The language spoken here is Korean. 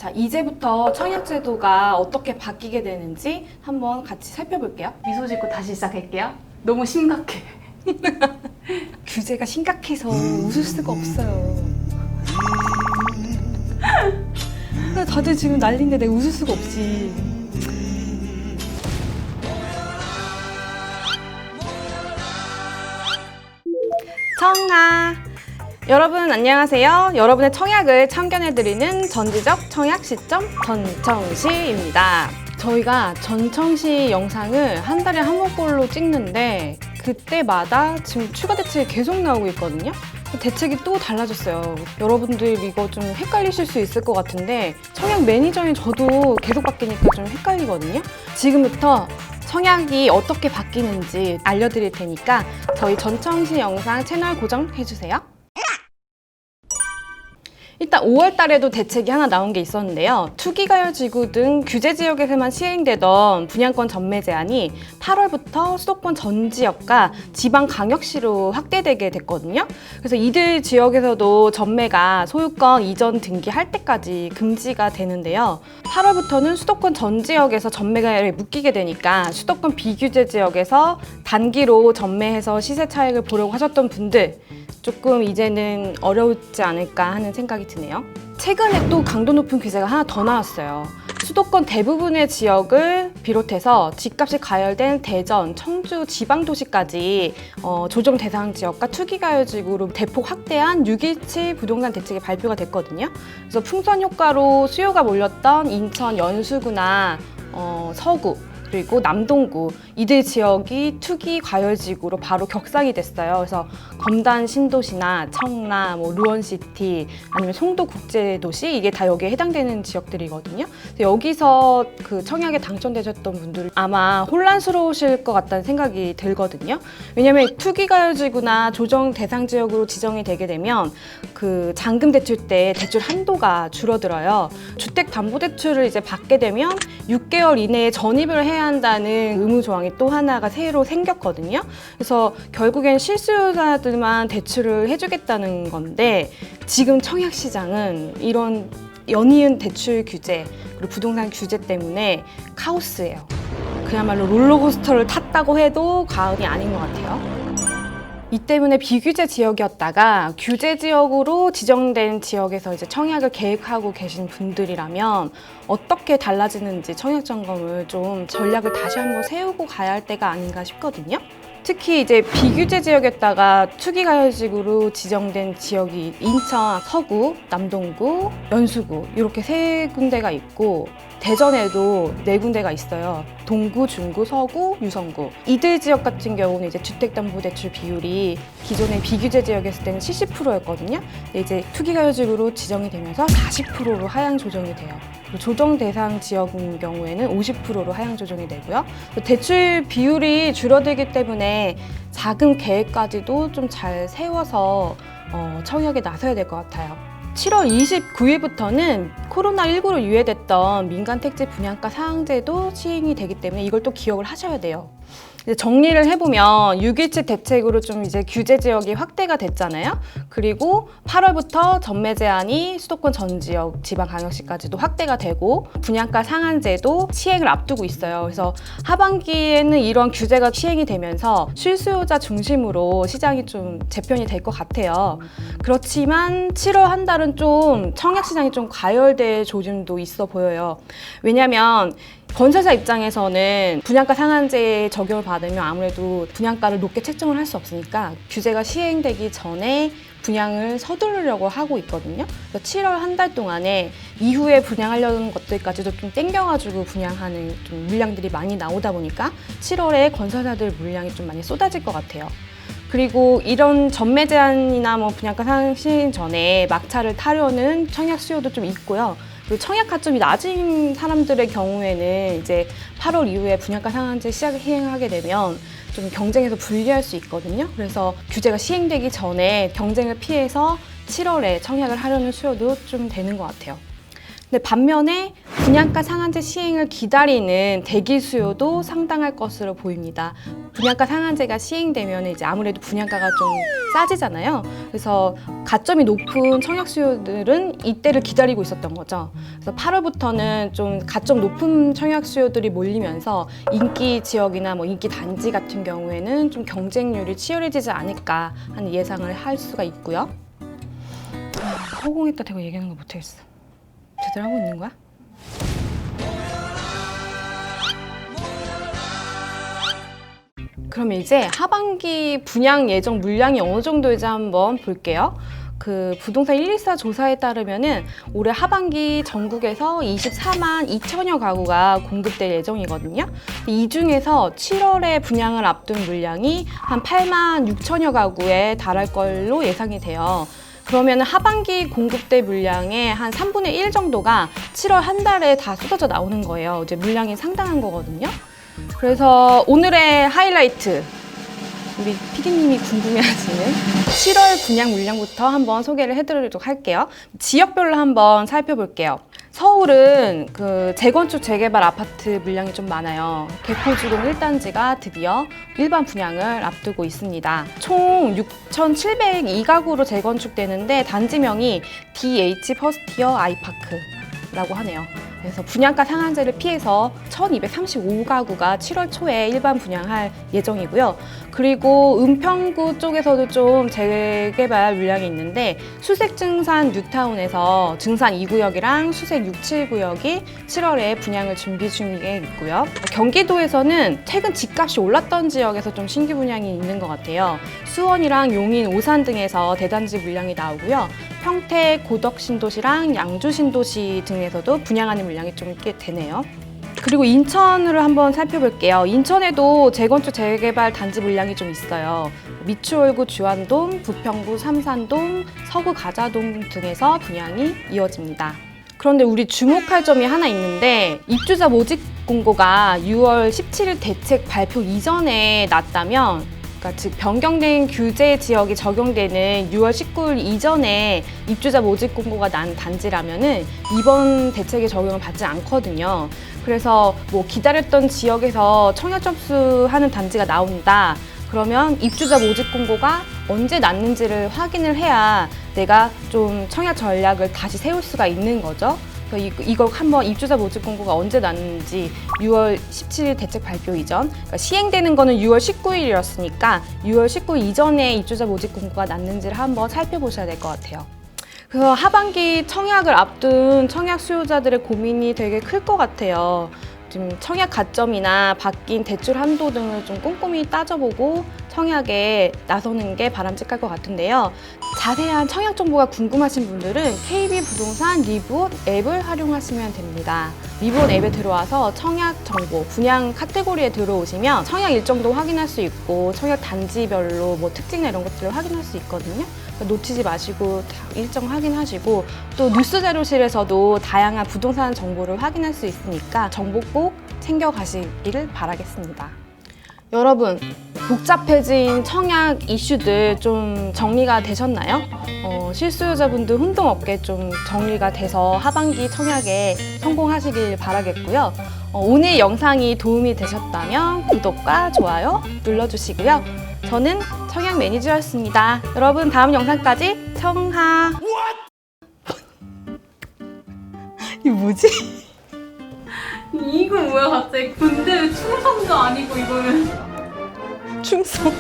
자, 이제부터 청약제도가 어떻게 바뀌게 되는지 한번 같이 살펴볼게요. 미소 짓고 다시 시작할게요. 너무 심각해. 규제가 심각해서 웃을 수가 없어요. 다들 지금 난리인데 내가 웃을 수가 없지. 청아! 여러분 안녕하세요. 여러분의 청약을 참견해드리는 전지적 청약 시점 전청시입니다. 저희가 전청시 영상을 한 달에 한 번꼴로 찍는데 그때마다 지금 추가 대책이 계속 나오고 있거든요. 대책이 또 달라졌어요. 여러분들 이거 좀 헷갈리실 수 있을 것 같은데 청약 매니저인 저도 계속 바뀌니까 좀 헷갈리거든요. 지금부터 청약이 어떻게 바뀌는지 알려드릴 테니까 저희 전청시 영상 채널 고정해주세요. 일단 5월 달에도 대책이 하나 나온 게 있었는데요. 투기가열지구 등 규제 지역에서만 시행되던 분양권 전매 제한이 8월부터 수도권 전 지역과 지방광역시로 확대되게 됐거든요. 그래서 이들 지역에서도 전매가 소유권 이전 등기할 때까지 금지가 되는데요. 8월부터는 수도권 전 지역에서 전매가 묶이게 되니까 수도권 비규제 지역에서 단기로 전매해서 시세 차익을 보려고 하셨던 분들 조금 이제는 어려우지 않을까 하는 생각이 드네요. 최근에 또 강도 높은 규제가 하나 더 나왔어요. 수도권 대부분의 지역을 비롯해서 집값이 가열된 대전, 청주, 지방도시까지 조정 대상 지역과 투기가열지구로 대폭 확대한 6.17 부동산 대책이 발표가 됐거든요. 그래서 풍선 효과로 수요가 몰렸던 인천 연수구나 서구, 그리고 남동구 이들 지역이 투기 과열지구로 바로 격상이 됐어요. 그래서 검단 신도시나 청라, 루원시티 아니면 송도 국제도시 이게 다 여기에 해당되는 지역들이거든요. 여기서 그 청약에 당첨되셨던 분들 아마 혼란스러우실 것 같다는 생각이 들거든요. 왜냐하면 투기 과열지구나 조정 대상 지역으로 지정이 되게 되면 그 잔금 대출 때 대출 한도가 줄어들어요. 주택담보대출을 이제 받게 되면 6개월 이내에 전입을 해야 한다는 의무 조항이 또 하나가 새로 생겼거든요. 그래서 결국엔 실수요자들만 대출을 해주겠다는 건데 지금 청약시장은 이런 연이은 대출 규제 그리고 부동산 규제 때문에 카오스예요. 그야말로 롤러코스터를 탔다고 해도 과언이 아닌 것 같아요. 이 때문에 비규제 지역이었다가 규제 지역으로 지정된 지역에서 이제 청약을 계획하고 계신 분들이라면 어떻게 달라지는지 청약 점검을 좀 전략을 다시 한번 세우고 가야 할 때가 아닌가 싶거든요. 특히 이제 비규제 지역이었다가 투기가열지구로 지정된 지역이 인천, 서구, 남동구, 연수구 이렇게 세 군데가 있고 대전에도 네 군데가 있어요. 동구, 중구, 서구, 유성구. 이들 지역 같은 경우는 이제 주택담보대출 비율이 기존의 비규제 지역이었을 때는 70%였거든요. 근데 이제 투기가열지구로 지정이 되면서 40%로 하향 조정이 돼요. 그리고 조정 대상 지역인 경우에는 50%로 하향 조정이 되고요. 대출 비율이 줄어들기 때문에 자금 계획까지도 좀 잘 세워서 청약에 나서야 될 것 같아요. 7월 29일부터는 코로나19로 유예됐던 민간택지 분양가 상한제도 시행이 되기 때문에 이걸 또 기억을 하셔야 돼요. 정리를 해보면 6.17 대책으로 좀 이제 규제 지역이 확대가 됐잖아요. 그리고 8월부터 전매 제한이 수도권 전 지역, 지방광역시까지도 확대가 되고 분양가 상한제도 시행을 앞두고 있어요. 그래서 하반기에는 이런 규제가 시행이 되면서 실수요자 중심으로 시장이 좀 재편이 될 것 같아요. 그렇지만 7월 한 달은 좀 청약 시장이 좀 과열될 조짐도 있어 보여요. 왜냐하면 건설사 입장에서는 분양가 상한제 적용을 받으면 아무래도 분양가를 높게 책정을 할 수 없으니까 규제가 시행되기 전에 분양을 서두르려고 하고 있거든요. 그래서 7월 한 달 동안에 이후에 분양하려는 것들까지도 좀 땡겨가지고 분양하는 좀 물량들이 많이 나오다 보니까 7월에 건설사들 물량이 좀 많이 쏟아질 것 같아요. 그리고 이런 전매 제한이나 분양가 상승 전에 막차를 타려는 청약 수요도 좀 있고요. 그리고 청약 가점이 낮은 사람들의 경우에는 이제 8월 이후에 분양가 상한제 시행하게 되면 좀 경쟁에서 불리할 수 있거든요. 그래서 규제가 시행되기 전에 경쟁을 피해서 7월에 청약을 하려는 수요도 좀 되는 것 같아요. 근데 반면에 분양가 상한제 시행을 기다리는 대기 수요도 상당할 것으로 보입니다. 분양가 상한제가 시행되면 이제 아무래도 분양가가 좀 싸지잖아요. 그래서 가점이 높은 청약 수요들은 이때를 기다리고 있었던 거죠. 그래서 8월부터는 좀 가점 높은 청약 수요들이 몰리면서 인기 지역이나 뭐 인기 단지 같은 경우에는 좀 경쟁률이 치열해지지 않을까 하는 예상을 할 수가 있고요. 허공에다 대고 얘기하는 거 못하겠어. 제대로 하고 있는 거야? 그럼 이제 하반기 분양 예정 물량이 어느 정도인지 한번 볼게요. 그 부동산 114 조사에 따르면은 올해 하반기 전국에서 24만 2천여 가구가 공급될 예정이거든요. 이 중에서 7월에 분양을 앞둔 물량이 한 8만 6천여 가구에 달할 걸로 예상이 돼요. 그러면 하반기 공급될 물량의 한 3분의 1 정도가 7월 한 달에 다 쏟아져 나오는 거예요. 이제 물량이 상당한 거거든요. 그래서 오늘의 하이라이트, 우리 PD님이 궁금해하시는 7월 분양 물량부터 한번 소개를 해드리도록 할게요. 지역별로 한번 살펴볼게요. 서울은 그 재건축 재개발 아파트 물량이 좀 많아요. 개포주공 1단지가 드디어 일반 분양을 앞두고 있습니다. 총 6,702가구로 재건축되는데 단지명이 DH 퍼스티어 아이파크라고 하네요. 그래서 분양가 상한제를 피해서 1,235가구가 7월 초에 일반 분양할 예정이고요. 그리고 은평구 쪽에서도 좀 재개발 물량이 있는데 수색 증산 뉴타운에서 증산 2구역이랑 수색 6, 7구역이 7월에 분양을 준비 중에 있고요. 경기도에서는 최근 집값이 올랐던 지역에서 좀 신규 분양이 있는 것 같아요. 수원이랑 용인, 오산 등에서 대단지 물량이 나오고요. 평택, 고덕신도시랑 양주신도시 등에서도 분양하는 물량이 좀 꽤 되네요. 그리고 인천을 한번 살펴볼게요. 인천에도 재건축 재개발 단지 물량이 좀 있어요. 미추홀구 주안동, 부평구 삼산동, 서구 가자동 등에서 분양이 이어집니다. 그런데 우리 주목할 점이 하나 있는데 입주자 모집 공고가 6월 17일 대책 발표 이전에 났다면, 그러니까 즉 변경된 규제 지역이 적용되는 6월 19일 이전에 입주자 모집 공고가 난 단지라면은 이번 대책의 적용을 받지 않거든요. 그래서 뭐 기다렸던 지역에서 청약 접수하는 단지가 나온다. 그러면 입주자 모집 공고가 언제 났는지를 확인을 해야 내가 좀 청약 전략을 다시 세울 수가 있는 거죠. 그래서 이걸 한번 입주자 모집 공고가 언제 났는지 6월 17일 대책 발표 이전, 그러니까 시행되는 거는 6월 19일이었으니까 6월 19일 이전에 입주자 모집 공고가 났는지를 한번 살펴보셔야 될 것 같아요. 그래서 하반기 청약을 앞둔 청약 수요자들의 고민이 되게 클 것 같아요. 좀 청약 가점이나 바뀐 대출 한도 등을 좀 꼼꼼히 따져보고 청약에 나서는 게 바람직할 것 같은데요. 자세한 청약 정보가 궁금하신 분들은 KB부동산 리브온 앱을 활용하시면 됩니다. 리브온 앱에 들어와서 청약 정보, 분양 카테고리에 들어오시면 청약 일정도 확인할 수 있고 청약 단지별로 뭐 특징이나 이런 것들을 확인할 수 있거든요. 놓치지 마시고 일정 확인하시고, 또 뉴스 자료실에서도 다양한 부동산 정보를 확인할 수 있으니까 정보 꼭 챙겨가시기를 바라겠습니다. 여러분, 복잡해진 청약 이슈들 좀 정리가 되셨나요? 실수요자분들 혼동 없게 좀 정리가 돼서 하반기 청약에 성공하시길 바라겠고요. 오늘 영상이 도움이 되셨다면 구독과 좋아요 눌러주시고요. 저는 청약 매니저였습니다. 여러분, 다음 영상까지 청하. 이거 뭐지? 이거 뭐야 갑자기? 군대 충성도 아니고 이거는. 충성.